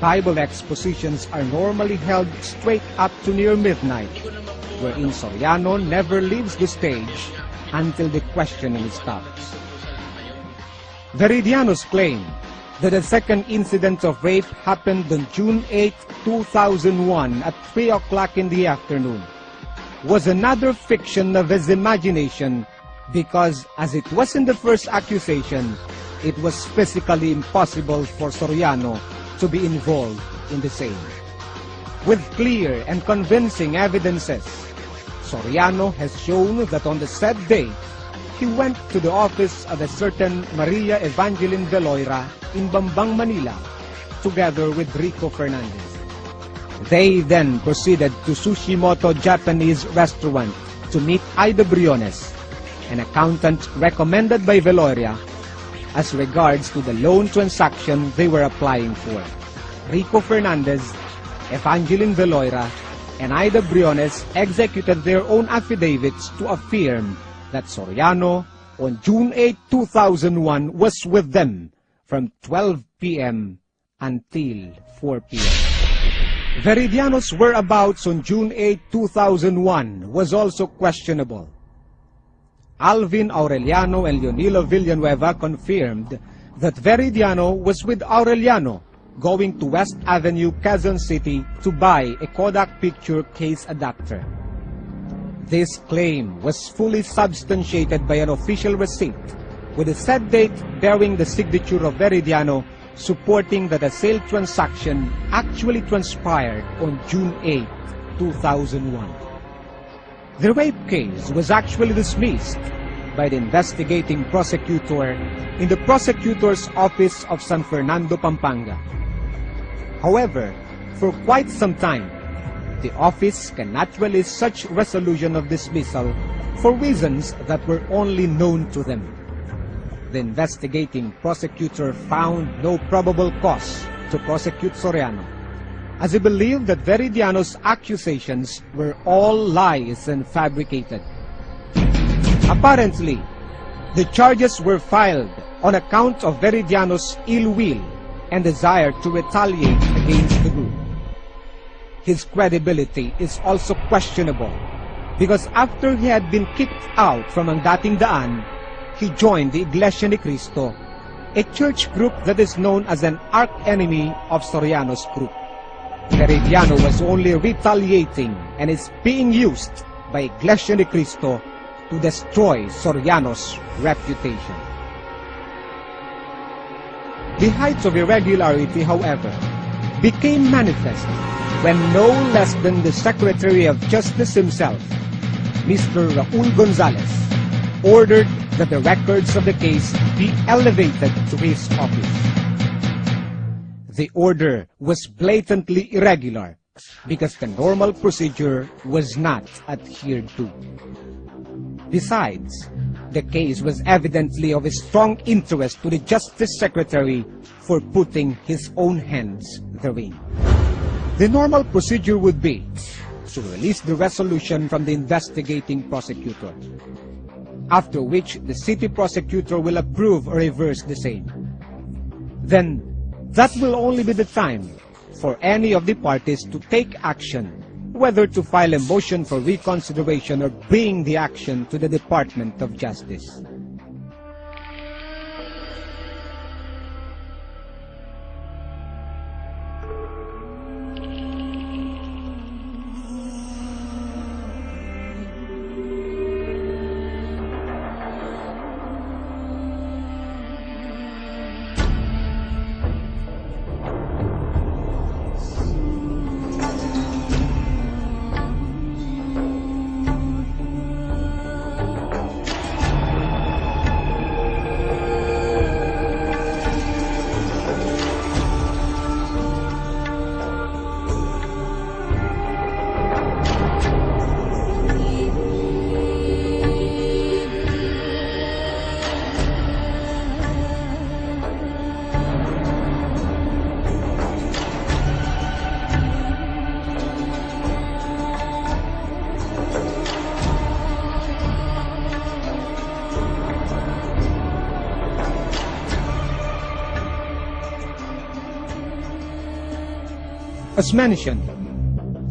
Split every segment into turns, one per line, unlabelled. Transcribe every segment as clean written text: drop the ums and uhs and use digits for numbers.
Bible expositions are normally held straight up to near midnight, wherein Soriano never leaves the stage until the questioning stops. Veridiano's claim that the second incident of rape happened on June 8, 2001 at 3 o'clock in the afternoon was another fiction of his imagination because, as it was in the first accusation, it was physically impossible for Soriano to be involved in the same. With clear and convincing evidences, Soriano has shown that on the said day, he went to the office of a certain Maria Evangeline Veloira in Bambang, Manila, together with Rico Fernandez. They then proceeded to Sushimoto Japanese restaurant to meet Ida Briones, an accountant recommended by Veloira as regards to the loan transaction they were applying for. Rico Fernandez, Evangeline Veloira, and Ida Briones executed their own affidavits to affirm that Soriano on June 8, 2001 was with them from 12 p.m. until 4 p.m. Veridiano's whereabouts on June 8, 2001 was also questionable. Alvin Aureliano and Leonilo Villanueva confirmed that Veridiano was with Aureliano going to West Avenue, Quezon City to buy a Kodak picture case adapter. This claim was fully substantiated by an official receipt with a set date bearing the signature of Veridiano supporting that a sale transaction actually transpired on June 8, 2001. The rape case was actually dismissed by the investigating prosecutor in the prosecutor's office of San Fernando, Pampanga. However, for quite some time, the office cannot release such resolution of dismissal for reasons that were only known to them. The investigating prosecutor found no probable cause to prosecute Soriano, as he believed that Veridiano's accusations were all lies and fabricated. Apparently, the charges were filed on account of Veridiano's ill will and desire to retaliate against the group. His credibility is also questionable because after he had been kicked out from ang dating daan, he joined the Iglesia ni Cristo, a church group that is known as an arch-enemy of Soriano's group. Veridiano was only retaliating and is being used by Iglesia ni Cristo to destroy Soriano's reputation. The heights of irregularity, however, became manifest when no less than the Secretary of Justice himself, Mr. Raul Gonzalez, ordered that the records of the case be elevated to his office. The order was blatantly irregular because the normal procedure was not adhered to. Besides, the case was evidently of a strong interest to the Justice Secretary for putting his own hands therein. The normal procedure would be to release the resolution from the investigating prosecutor, after which the city prosecutor will approve or reverse the same. Then, that will only be the time for any of the parties to take action, whether to file a motion for reconsideration or bring the action to the Department of Justice. As mentioned,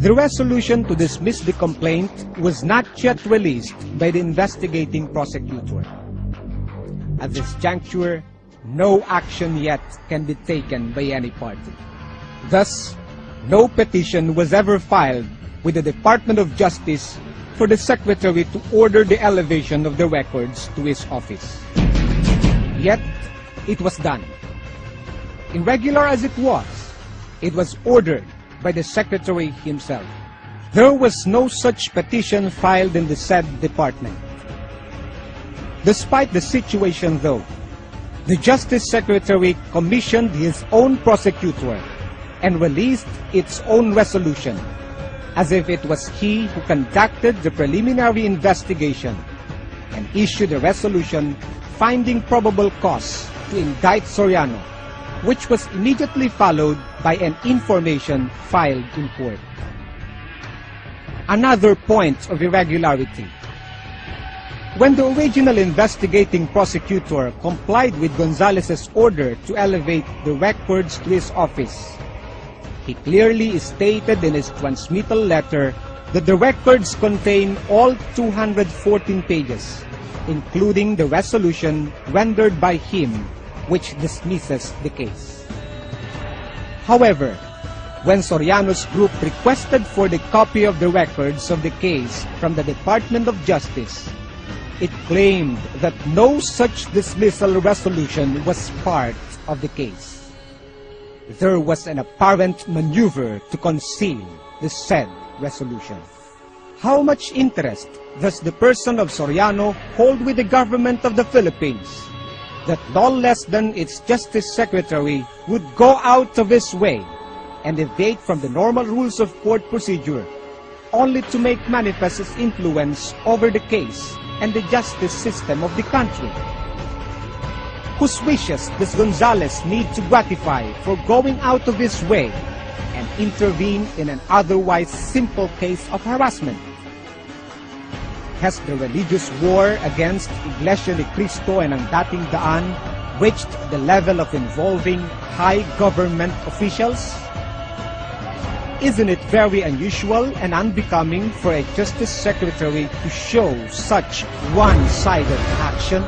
the resolution to dismiss the complaint was not yet released by the investigating prosecutor. At this juncture, no action yet can be taken by any party. Thus, no petition was ever filed with the Department of Justice for the Secretary to order the elevation of the records to his office. Yet, it was done. Irregular as it was ordered by the Secretary himself. There was no such petition filed in the said department. Despite the situation though, the Justice Secretary commissioned his own prosecutor and released its own resolution, as if it was he who conducted the preliminary investigation, and issued a resolution finding probable cause to indict Soriano, which was immediately followed by an information filed in court. Another point of irregularity. When the original investigating prosecutor complied with Gonzalez's order to elevate the records to his office, he clearly stated in his transmittal letter that the records contain all 214 pages, including the resolution rendered by him, which dismisses the case. However, when Soriano's group requested for the copy of the records of the case from the Department of Justice, it claimed that no such dismissal resolution was part of the case. There was an apparent maneuver to conceal the said resolution. How much interest does the person of Soriano hold with the government of the Philippines, that no less than its Justice Secretary would go out of his way and deviate from the normal rules of court procedure, only to make manifest his influence over the case and the justice system of the country? Whose wishes does Gonzalez need to gratify for going out of his way and intervene in an otherwise simple case of harassment? Has the religious war against Iglesia ni Cristo and ang dating daan reached the level of involving high government officials? Isn't it very unusual and unbecoming for a Justice Secretary to show such one-sided action?